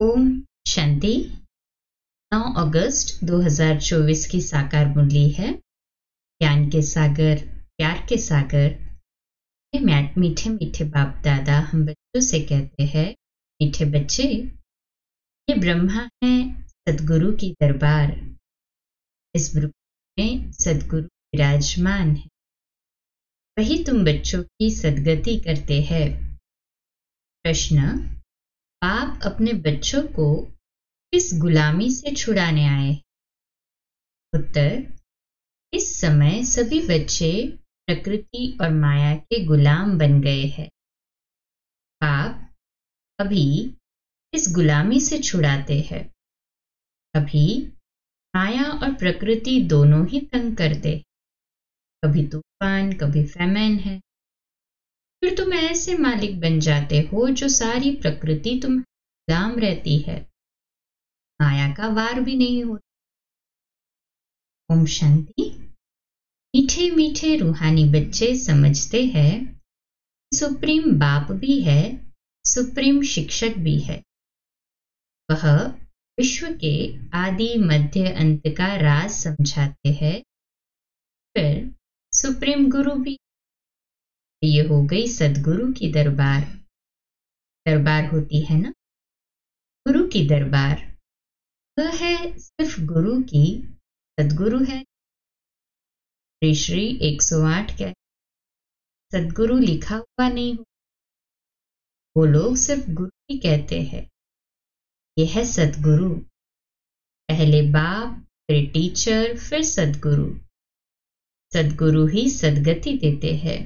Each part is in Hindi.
ओम शांति। 9 अगस्त 2024 की साकार मुरली है। ज्ञान के सागर, प्यार के सागर। ये मीठे मीठे बाप दादा हम बच्चों से कहते हैं, मीठे बच्चे, ये ब्रह्मा है सदगुरु की दरबार। इस ब्रह्मा में सदगुरु विराजमान है, वही तुम बच्चों की सदगति करते हैं। प्रश्न: आप अपने बच्चों को किस गुलामी से छुड़ाने आए? उत्तर: इस समय सभी बच्चे प्रकृति और माया के गुलाम बन गए हैं। आप अभी इस गुलामी से छुड़ाते हैं। अभी माया और प्रकृति दोनों ही तंग करते हैं। कभी तूफान, कभी फैमन है। फिर तुम ऐसे मालिक बन जाते हो जो सारी प्रकृति तुम गुलाम रहती है, माया का वार भी नहीं होता। ओम शांति। मीठे मीठे रूहानी बच्चे समझते हैं सुप्रीम बाप भी है, सुप्रीम शिक्षक भी है। वह विश्व के आदि मध्य अंत का राज समझाते हैं। फिर सुप्रीम गुरु भी। ये हो गई सदगुरु की दरबार। दरबार होती है ना, गुरु की दरबार। वह है सिर्फ गुरु की, सदगुरु है। श्री 108 कहते सदगुरु लिखा हुआ नहीं हो, वो लोग सिर्फ गुरु ही कहते हैं। यह है सदगुरु। पहले बाप, फिर टीचर, फिर सदगुरु। सदगुरु ही सदगति देते हैं।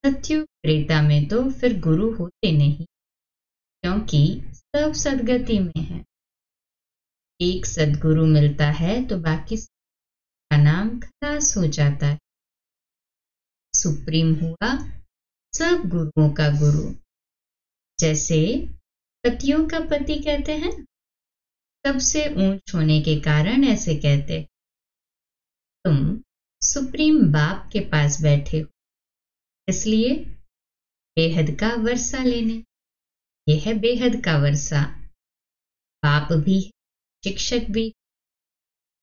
सत्युग त्रेता में तो फिर गुरु होते नहीं, क्योंकि सब सदगति में है। एक सदगुरु मिलता है तो बाकी का नाम खलास हो जाता है। सुप्रीम हुआ सब गुरुओं का गुरु। जैसे पतियों का पति कहते हैं, सबसे ऊंच होने के कारण ऐसे कहते। तुम सुप्रीम बाप के पास बैठे हो, इसलिए बेहद का वर्षा लेने। यह है बेहद का वर्षा। बाप भी है, शिक्षक भी,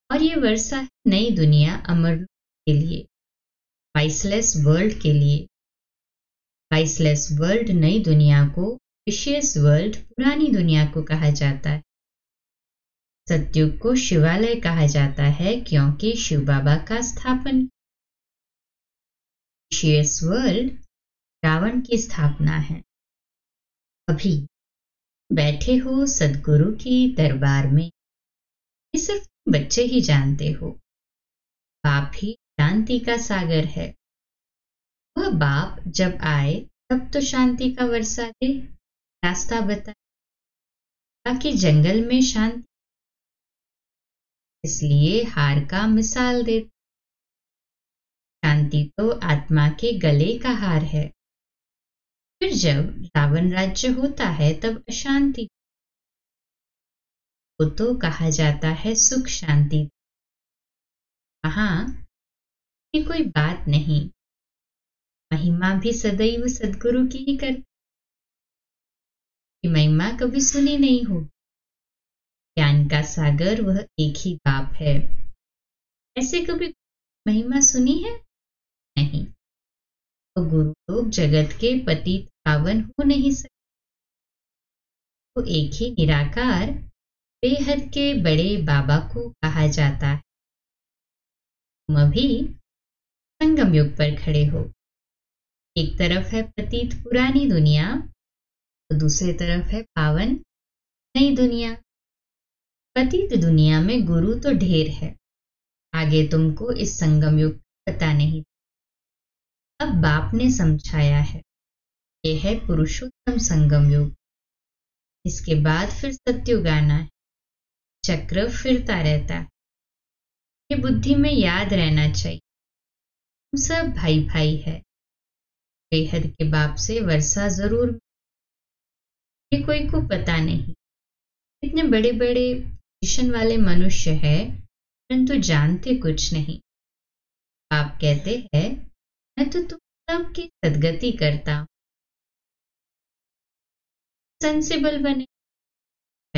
और ये वर्षा है नई दुनिया अमर के लिए, वाइसलेस वर्ल्ड के लिए। वाइसलेस वर्ल्ड नई दुनिया को, विशेष वर्ल्ड पुरानी दुनिया को कहा जाता है। सत्युग को शिवालय कहा जाता है, क्योंकि शिव बाबा का स्थापन। विशेष वर्ल्ड रावण की स्थापना है। अभी बैठे हो सदगुरु की दरबार में। ये सिर्फ बच्चे ही जानते हो। बाप ही शांति का सागर है। वह बाप जब आए तब तो शांति का वर्षा दे, रास्ता बताए, ताकि जंगल में शांति। इसलिए हार का मिसाल दे। शांति तो आत्मा के गले का हार है। फिर जब रावण राज्य होता है तब अशांति, वो तो कहा जाता है सुख शांति। कहाँ ये कोई बात नहीं। महिमा भी सदैव सदगुरु की ही करती। महिमा कभी सुनी नहीं हो। ज्ञान का सागर वह एक ही बाप है। ऐसे कभी महिमा सुनी है? नहीं। तो गुरु लोग जगत के पतित पावन हो नहीं सकते। तो एक ही निराकार बेहद के बड़े बाबा को कहा जाता है। तुम अभी संगम युग पर खड़े हो। एक तरफ है पतित पुरानी दुनिया, तो दूसरी तरफ है पावन नई दुनिया। पतित दुनिया में गुरु तो ढेर है। आगे तुमको इस संगम युग पता नहीं। अब बाप ने समझाया है। यह है पुरुषोत्तम संगम युग। इसके बाद फिर सत्युग आना है। चक्र फिरता रहता है। ये बुद्धि में याद रहना चाहिए। हम सब भाई भाई है। बेहद के बाप से वर्षा जरूर। ये कोई को पता नहीं। इतने बड़े बड़े पोजीशन वाले मनुष्य है, परंतु जानते कुछ नहीं। आप कहते हैं मैं तो तुम सबकी सदगति करता हूं। सेंसिबल बने,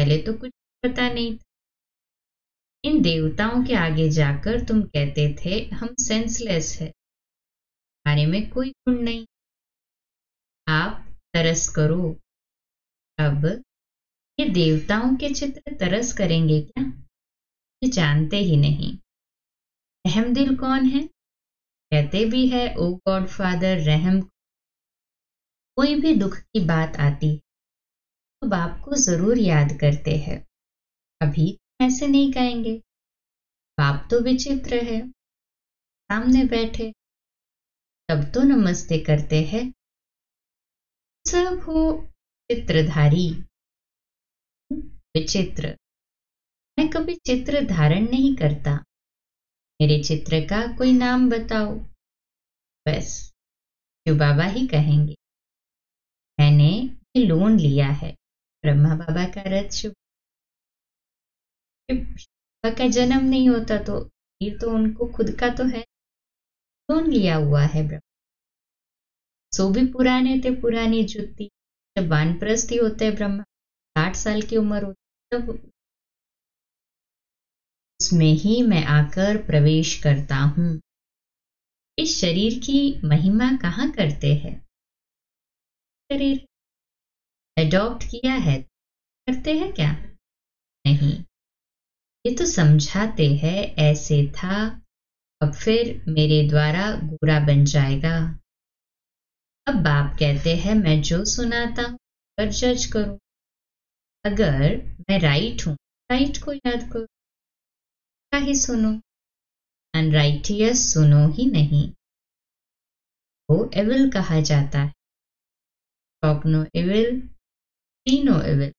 पहले तो कुछ पता नहीं था। इन देवताओं के आगे जाकर तुम कहते थे हम सेंसलेस है, हमारे में कोई गुण नहीं। आप तरस करो। अब ये देवताओं के चित्र तरस करेंगे क्या? ये जानते ही नहीं। रहम दिल कौन है? कहते भी है ओ गॉड फादर रहम। कोई भी दुख की बात आती है तो बाप को जरूर याद करते हैं। अभी ऐसे नहीं कहेंगे। बाप तो विचित्र है, सामने बैठे, तब तो नमस्ते करते हैं। सब हो चित्रधारी। विचित्र। मैं कभी चित्र धारण नहीं करता। मेरे चित्र का कोई नाम बताओ। बस शिव बाबा ही कहेंगे। मैंने ये लोन लिया है। ब्रह्मा बाबा का रथ शिव बाबा का जन्म नहीं होता तो ये तो उनको खुद का तो है, लोन लिया हुआ है। ब्रह्मा सो भी पुराने थे, पुरानी जुत्ती। जब वानप्रस्थी होते हैं ब्रह्मा, 60 साल की उम्र होती, तब उसमें ही मैं आकर प्रवेश करता हूं। इस शरीर की महिमा कहाँ करते हैं? शरीर एडॉप्ट किया है, करते हैं क्या? नहीं, ये तो समझाते हैं ऐसे था, अब फिर मेरे द्वारा गोरा बन जाएगा। अब बाप कहते हैं मैं जो सुनाता हूं पर जज करो। अगर मैं राइट हूं, राइट को याद करो, क्या ही सुनो। अनराइटियस सुनो ही नहीं। वो एविल कहा जाता है। Talk no evil, see no evil,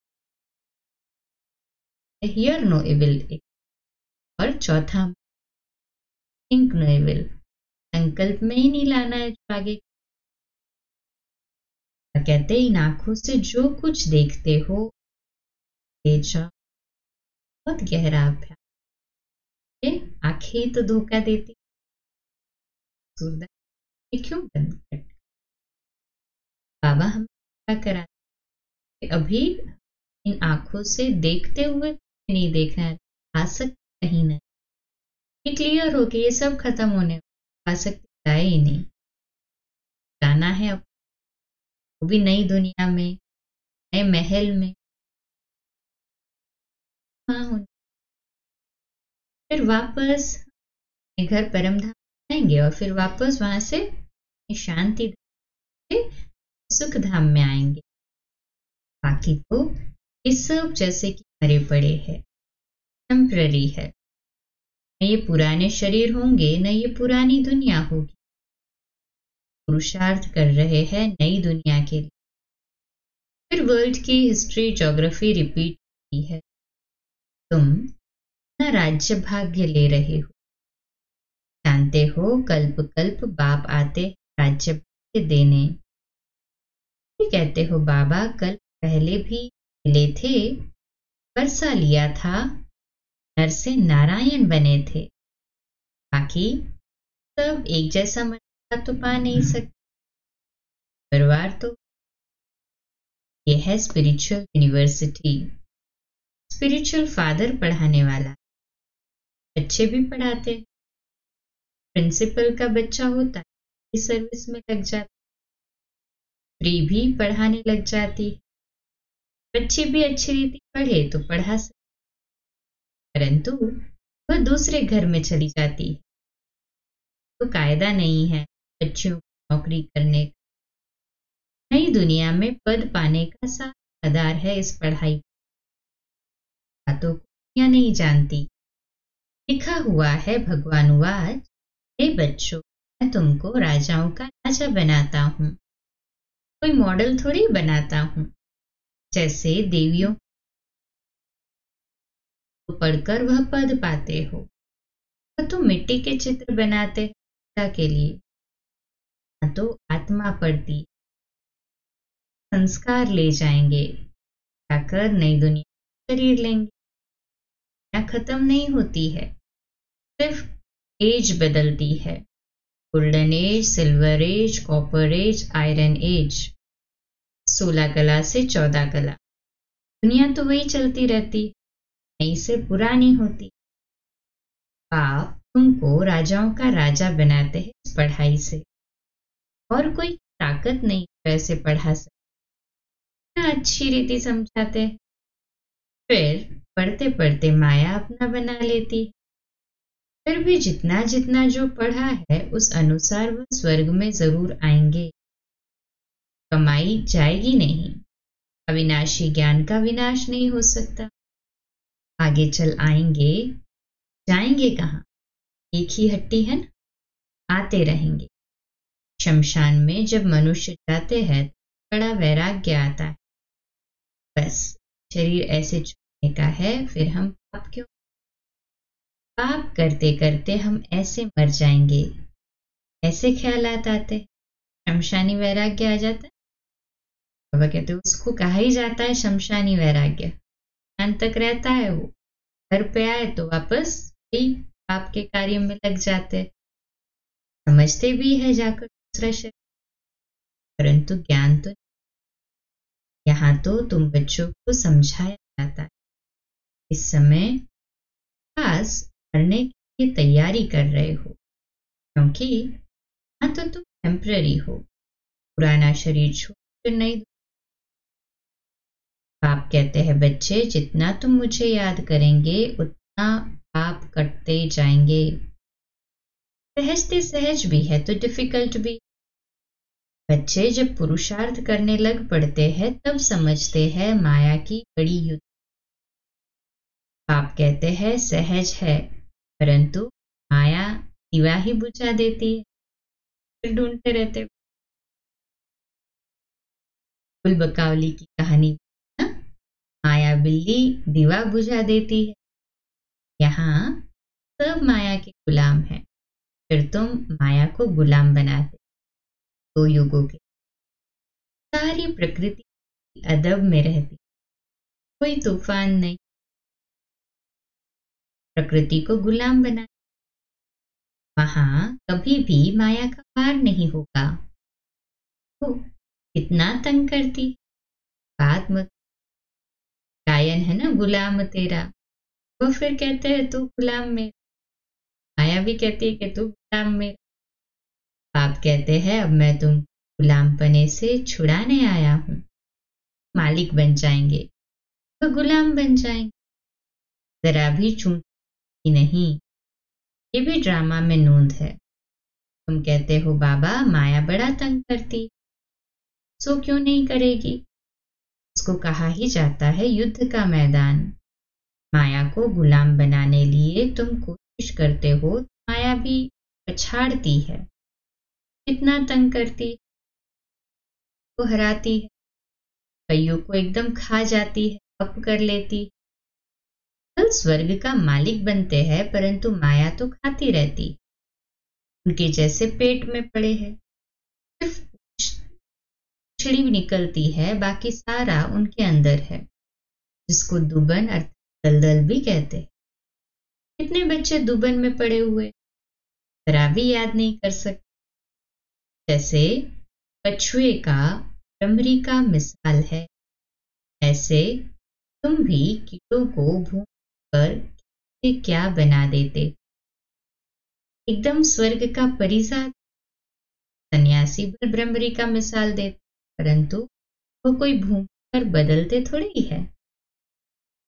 hear no evil. और चौथा थिंक नो एविल। संकल्प में ही नहीं लाना है जो आगे। कहते इन आंखों से जो कुछ देखते हो ले जाओ। बहुत गहरा अभ्यास। आंखें तो धोखा देती। क्यों बंद कर? बाबा हमें क्या कराते? अभी इन आंखों से देखते हुए नहीं देखना है। आसक्ति कहीं नहीं। ये क्लियर हो कि ये सब खत्म होने, आसक्ति जाए ही नहीं। जाना है अब, वो भी नई दुनिया में, नए महल में। हाँ, फिर वापस घर परम धाम आएंगे और फिर वापस वहां से शांति सुख धाम में आएंगे। बाकी तो ये सब जैसे कि मरे पड़े हैं, टेम्पररी है। न ये पुराने शरीर होंगे, न ये पुरानी दुनिया होगी। पुरुषार्थ कर रहे हैं नई दुनिया के लिए। फिर वर्ल्ड की हिस्ट्री, ज्योग्राफी रिपीट होती है। तुम अपना राज्य भाग्य ले रहे हो। जानते हो कल्प कल्प बाप आते राज्य भाग्य देने। कहते हो बाबा कल्प पहले भी मिले थे, वर्षा लिया था, नर से नारायण बने थे। बाकी सब एक जैसा मन तो पा नहीं सकते। परिवार तो ये है स्पिरिचुअल यूनिवर्सिटी। स्पिरिचुअल फादर पढ़ाने वाला, बच्चे भी पढ़ाते। प्रिंसिपल का बच्चा होता है, सर्विस में लग जाता, फ्री भी पढ़ाने लग जाती। बच्चे भी अच्छी रीति पढ़े तो पढ़ा सकते, परंतु वह दूसरे घर में चली जाती है तो कायदा नहीं है बच्चियों को नौकरी करने का। नई दुनिया में पद पाने का सारा आधार है इस पढ़ाई। बातों को दुनिया नहीं जानती। लिखा हुआ है भगवानुवाद, हे बच्चों मैं तुमको राजाओं का राजा बनाता हूँ, कोई मॉडल थोड़ी बनाता हूँ। जैसे देवियों को पढ़कर वह पद पाते हो, वह तो मिट्टी के चित्र बनाते हैं के लिए। तो आत्मा पढ़ती, संस्कार ले जाएंगे, जाकर नई दुनिया शरीर लेंगे। खत्म नहीं होती है, सिर्फ एज बदलती है। Golden age, silver age, copper age, iron age. 16 कला से 14 कला। दुनिया तो वही चलती रहती है, नई से पुरानी होती। बाप तुमको राजाओं का राजा बनाते हैं इस पढ़ाई से, और कोई ताकत नहीं वैसे पढ़ा सकते। ना अच्छी रीति समझाते हैं, फिर पढ़ते पढ़ते माया अपना बना लेती। फिर भी जितना जितना जो पढ़ा है उस अनुसार वह स्वर्ग में जरूर आएंगे। कमाई जाएगी नहीं, अविनाशी ज्ञान का विनाश नहीं हो सकता। आगे चल आएंगे, जाएंगे कहाँ? एक ही हट्टी है ना, आते रहेंगे। शमशान में जब मनुष्य जाते हैं तो बड़ा वैराग्य आता है। बस शरीर ऐसे छोड़ने का है, फिर हम पाप क्यों? पाप करते करते हम ऐसे मर जाएंगे, ऐसे ख्यालात आते। शमशानी वैराग्य आ जाता है। बाबा कहते हैं उसको कहा ही जाता है शमशानी वैराग्य। अंत तक रहता है वो, घर पे आए तो वापस वही पाप के कार्य में लग जाते। समझते भी है जाकर दूसरा शरीर, परंतु ज्ञान तो यहाँ तो तुम बच्चों को समझाया जाता है। इस समय खास मरने की तैयारी कर रहे हो, क्योंकि यहाँ तो तुम टेम्पररी हो, पुराना शरीर छोड़ नहीं। बाप कहते हैं बच्चे जितना तुम मुझे याद करेंगे उतना पाप कटते जाएंगे। सहजते सहज भी है तो डिफिकल्ट भी। बच्चे जब पुरुषार्थ करने लग पड़ते हैं तब समझते हैं माया की बड़ी युद्ध। बाप कहते हैं सहज है, परंतु माया दिवा ही बुझा देती है, फिर ढूंढते रहते। गुलबकावली की कहानी ना? माया बिल्ली दिवा बुझा देती है। यहाँ सब माया के गुलाम हैं, फिर तुम माया को गुलाम बनाते। दो युगों के सारी प्रकृति अदब में रहती, कोई तूफान नहीं, प्रकृति को गुलाम बना। वहां कभी भी माया का पार नहीं होगा। तो कितना तंग करती, बात मत। गायन है ना गुलाम तेरा, वो फिर कहते हैं तू गुलाम मेरा। माया भी कहती है कि तू गुलाम मेरा। बाप कहते हैं अब मैं तुम गुलामपने से छुड़ाने आया हूं। मालिक बन जाएंगे तो गुलाम बन जाएंगे, जरा भी चूक नहीं। ये भी ड्रामा में नूंद है। तुम कहते हो बाबा माया बड़ा तंग करती, सो क्यों नहीं करेगी? इसको कहा ही जाता है युद्ध का मैदान। माया को गुलाम बनाने लिए तुम कोशिश करते हो, माया भी पछाड़ती है। कितना तंग करती, को हराती है, कईयों को एकदम खा जाती है, अप कर लेती। कल स्वर्ग का मालिक बनते हैं, परंतु माया तो खाती रहती। उनके जैसे पेट में पड़े हैं, सिर्फ पूंछड़ी निकलती है, बाकी सारा उनके अंदर है, जिसको दुबन अर्थात दलदल भी कहते हैं। कितने बच्चे दुबन में पड़े हुए, जरा भी याद नहीं कर सकते। जैसे कछुए का भ्रमरी का मिसाल है, ऐसे तुम भी कीड़ों को भून कर क्या बना देते। एकदम स्वर्ग का परिजात। सन्यासी भी भ्रमरी का मिसाल देते, परंतु वो कोई भूमि पर बदलते थोड़ी ही है,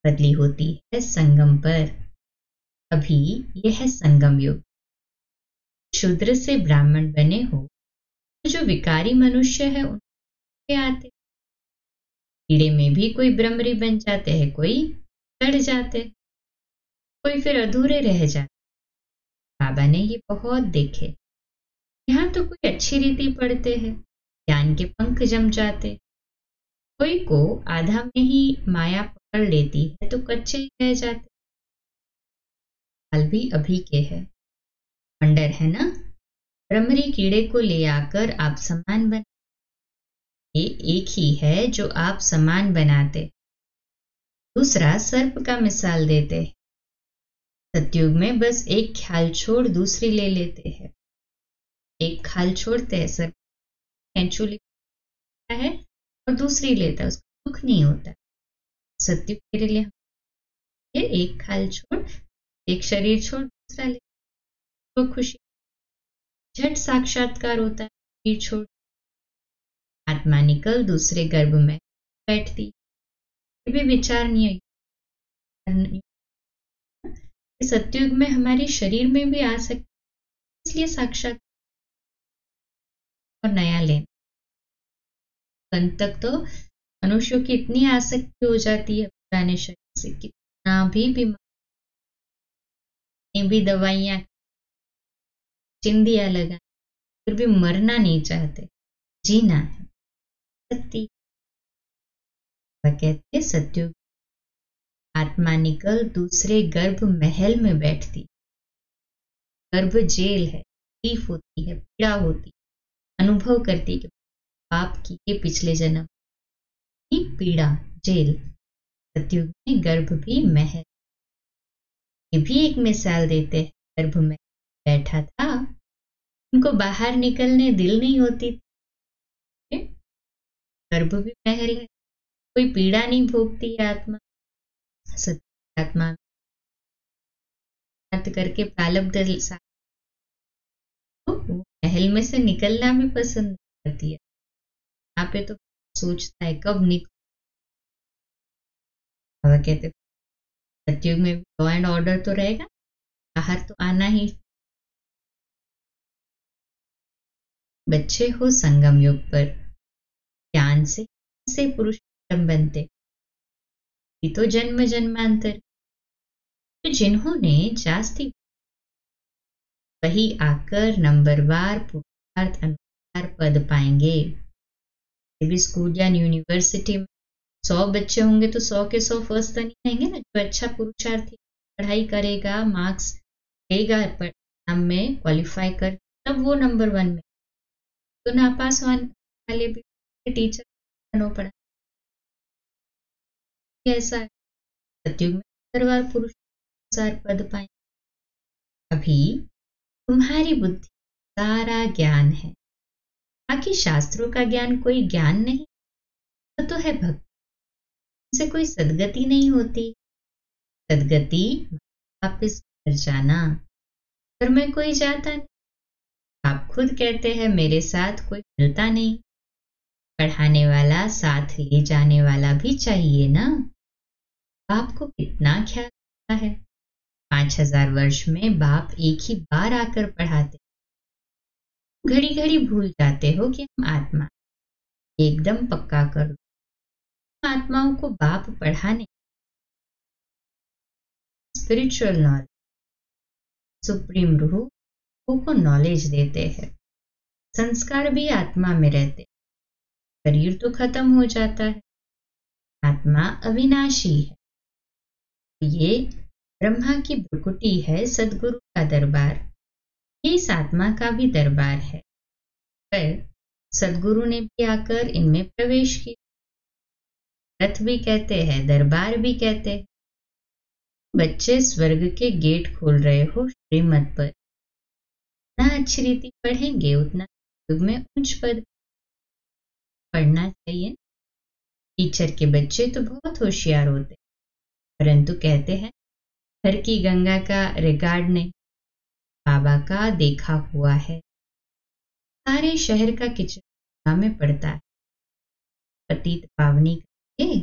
बदली होती है संगम पर। अभी यह है संगम युग। शूद्र से ब्राह्मण बने हो, जो विकारी मनुष्य है उनके आते। कीड़े में भी कोई भ्रमरी बन जाते हैं, कोई चढ़ जाते, कोई फिर अधूरे रह जाते। बाबा ने ये बहुत देखे। यहाँ तो कोई अच्छी रीति पढ़ते हैं, ज्ञान के पंख जम जाते। कोई को आधा में ही माया पकड़ लेती है तो कच्चे ही रह जाते। हाल भी अभी के है, वंडर है ना? भ्रमरी कीड़े को ले आकर आप समान बना, ये एक ही है जो आप समान बनाते। दूसरा सर्प का मिसाल देते हैं। सतयुग में बस एक ख्याल छोड़ दूसरी ले लेते हैं। एक खाल छोड़ते हैं, सर्प कैंचू लेता है और दूसरी लेता है, उसको दुख नहीं होता। सत्युग तेरे लिए ये एक खाल छोड़, एक शरीर छोड़ दूसरा ले, तो खुशी झट साक्षात्कार होता है। शरीर छोड़ आत्मा निकल दूसरे गर्भ में बैठती, फिर भी विचार नहीं आई। सत्युग में हमारे शरीर में भी आ सकती, इसलिए साक्षात और नया लेना। अंत तक तो मनुष्यों की इतनी आसक्ति हो जाती है पुराने शरीर से, कितना भी बीमार भी दवाइयां चिंदिया लगा, फिर भी मरना नहीं चाहते, जीना है। सत्य वह कहते सत्युग आत्मा निकल दूसरे गर्भ महल में बैठती। गर्भ जेल है, तकलीफ होती है, पीड़ा होती, अनुभव करती कि पाप किए पिछले जन्म की पीड़ा जेल। सत्युग में गर्भ भी महल। ये भी एक मिसाल देते हैं, गर्भ में बैठा था, उनको बाहर निकलने दिल नहीं होती थी। गर्भ भी महल है, कोई पीड़ा नहीं भोगती है आत्मा। सत्य आत्मा करके प्रालब्ध तो महल में से निकलना भी पसंद करती है। यहाँ पे तो सोचता है कब निकल। कहते सत्युग में लॉ एंड ऑर्डर तो रहेगा, बाहर तो आना ही। बच्चे हो संगम युग पर, ज्ञान से पुरुष बनते, ये तो जन्म जन्मांतर। तो जिन्होंने जास्ती वही आकर नंबरवार पुरुषार्थ अनुसार पद पाएंगे। भी स्कूल या यूनिवर्सिटी में 100 बच्चे होंगे तो 100 के 100 फर्स्ट तो नहीं आएंगे ना। जो अच्छा पुरुषार्थी पढ़ाई करेगा, मार्क्स लेगा, एग्जाम में क्वालिफाई कर, तब वो नंबर 1 में। तो नापास वाले भी टीचर बनो पड़ा। ऐसा है सत्युग में नंबरवार पुरुष अनुसार पद पाए। अभी तुम्हारी बुद्धि सारा ज्ञान है, बाकी शास्त्रों का ज्ञान कोई ज्ञान नहीं, तो है भक्ति। उनसे कोई सदगति नहीं होती। सदगति वापिस घर जाना, घर में कोई जाता नहीं। आप खुद कहते हैं मेरे साथ कोई मिलता नहीं। पढ़ाने वाला, साथ ले जाने वाला भी चाहिए ना। बाप को कितना ख्याल रखता है। 5000 वर्ष में बाप एक ही बार आकर पढ़ाते। घड़ी घड़ी भूल जाते हो कि हम आत्मा, एकदम पक्का कर दो। आत्माओं को बाप पढ़ाने स्पिरिचुअल नॉलेज, सुप्रीम रूह को नॉलेज देते हैं। संस्कार भी आत्मा में रहते, शरीर तो खत्म हो जाता है। आत्मा अविनाशी है। ये ब्रह्मा की भ्रुकुटी है, सदगुरु का दरबार। ये इस आत्मा का भी दरबार है, पर सदगुरु ने भी आकर इनमें प्रवेश किया। रथ भी कहते हैं, दरबार भी कहते हैं। बच्चे स्वर्ग के गेट खोल रहे हो श्रीमत पर। जितना अच्छी रीति पढ़ेंगे उतना युग में उच्च पद पढ़ना चाहिए। टीचर के बच्चे तो बहुत होशियार होते, परंतु कहते हैं घर की गंगा का रिकॉर्ड नहीं, बाबा का देखा हुआ है। सारे शहर का किचन में पड़ता है। पतित पावनी करके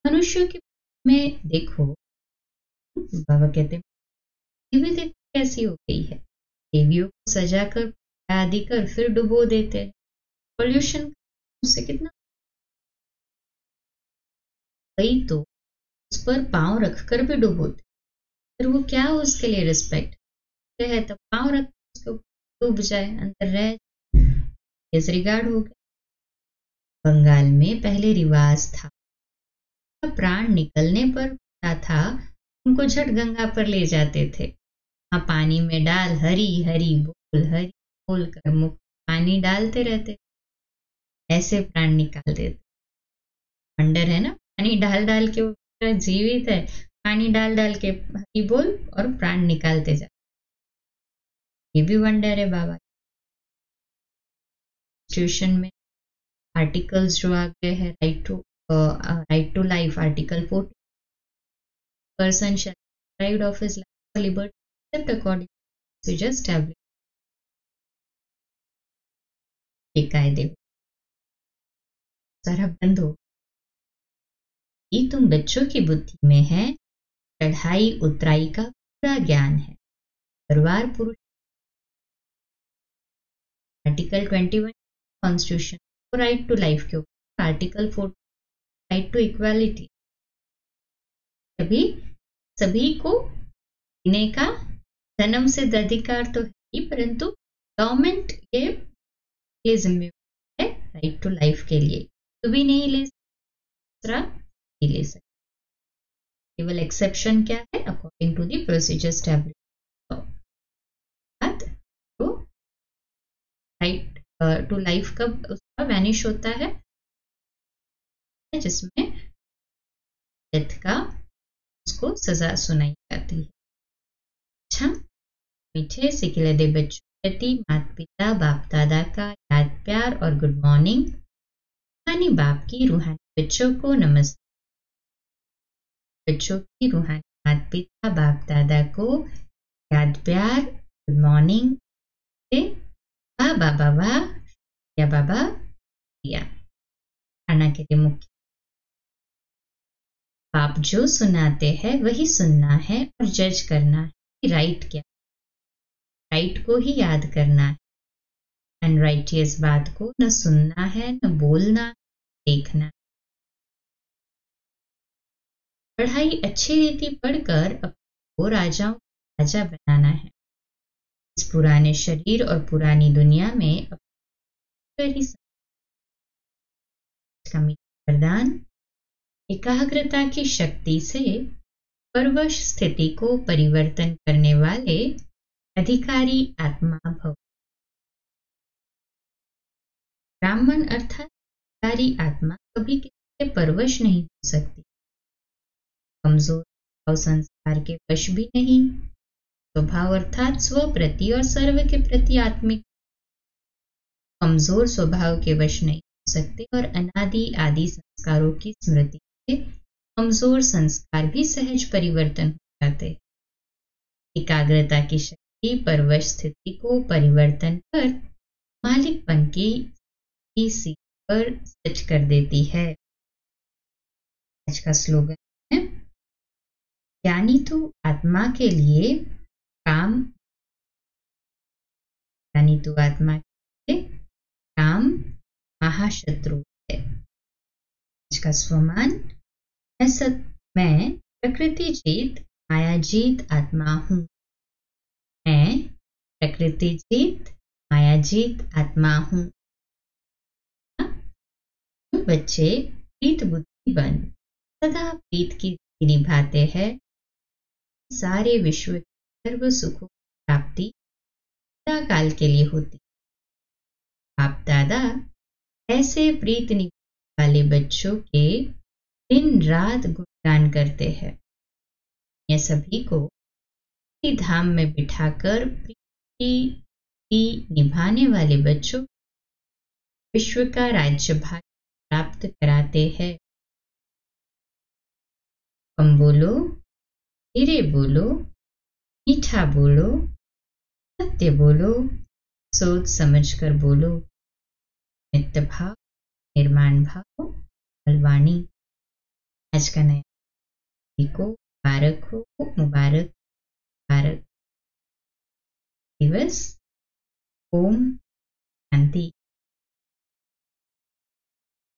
मनुष्यों के में देखो, बाबा कहते देवी कैसी हो गई है। देवियों को सजाकर आदि कर फिर डुबो देते हैं। पॉल्यूशन उससे कितना, वही तो उस पर पांव रखकर भी डुबोते, फिर वो क्या हो उसके लिए रिस्पेक्ट है, तब पांव रख उसको डूब जाए, अंदर रह, डिसरिगार्ड हो गया। बंगाल में पहले रिवाज था, प्राण निकलने पर था, उनको झट गंगा पर ले जाते थे। हाँ, पानी में डाल हरी हरी बोल कर मुख पानी डालते रहते, ऐसे प्राण निकाल देते। वंडर है ना, पानी डाल डाल के वो जीवित है, पानी डाल डाल के हरी बोल और प्राण निकालते जाते। ये भी वंडर है बाबा। ट्यूशन में आर्टिकल्स जो आ गए हैं, right to life, Article 40, person shall be deprived of his life or liberty except according to procedure established. ये कायदे सारा बंद हो। ये तुम बच्चों की बुद्धि में है, चढ़ाई उतराई का पूरा ज्ञान है। परिवार पुरुष article 21 constitution right to life के ऊपर, आर्टिकल 4 राइट टू इक्वालिटी, सभी को जीने का जन्म से अधिकार तो है ही, परंतु गवर्नमेंट ये जिम्मेवार है राइट टू लाइफ के लिए। तो भी नहीं ले दूसरा नहीं ले सकते। केवल एक्सेप्शन क्या है, according to the procedure established. तो राइट टू लाइफ कब उसका वैनिश होता है, जिसमें डेथ का उसको सजा सुनाई जाती है। अच्छा, मीठे सिखले दे बच्चों प्रति माता पिता बाप दादा का याद प्यार और गुड मॉर्निंग। रूहानी बाप की रूहानी बच्चों को नमस्ते। बच्चों की रूहानी माता पिता बाप दादा को याद प्यार गुड मॉर्निंग से बाबा बाबा या बाबा या खाना के लिए मुख्य बाप जो सुनाते हैं वही सुनना है और जज करना है कि राइट क्या, राइट को ही याद करना है। अनराइटियस बात को न सुनना है, न बोलना, देखना। पढ़ाई अच्छी रीति पढ़कर अपने को राजाओं का राजा बनाना है। इस पुराने शरीर और पुरानी दुनिया में वरदान एकाग्रता की शक्ति से परवश स्थिति को परिवर्तन करने वाले अधिकारी आत्मा भव। ब्राह्मण अर्थात अधिकारी आत्मा कभी किसी के परवश नहीं हो सकती। कमजोर भाव संस्कार के वश भी नहीं। स्वभाव अर्थात स्व प्रति और सर्व के प्रति आत्मिक कमजोर स्वभाव के वश नहीं हो सकते, और अनादि आदि संस्कारों की स्मृति से कमजोर संस्कार भी सहज परिवर्तन हो जाते। एकाग्रता की शक्ति परवश स्थिति को परिवर्तन कर मालिकपन की सीट पर सेट कर देती है। आज का स्लोगन है, ज्ञानी तो आत्मा के लिए काम, ज्ञानी तो आत्मा के लिए काम महाशत्रु है। आज का स्वमान, मैं प्रकृति जीत माया जीत आत्मा हूं। मैं प्रकृति जीत माया जीत आत्मा हूं। बच्चे प्रीत बुद्धि बन सदा प्रीत की निभाते हैं, सारे विश्व के सर्व सुखों की प्राप्ति सदा काल के लिए होती। बाप दादा ऐसे प्रीत निभाने वाले बच्चों के दिन रात गुणगान करते हैं। ये सभी को धाम में बिठाकर प्रीति निभाने वाले बच्चों विश्व का राज्य भाग प्राप्त कराते हैं। कम बोलो, धीरे बोलो, मीठा बोलो, सत्य बोलो, सोच समझकर बोलो। नित्य भाव, निर्माण भाव, बलवानी। आज का नया को मुबारक हो, मुबारक मुबारक दिवस। ओम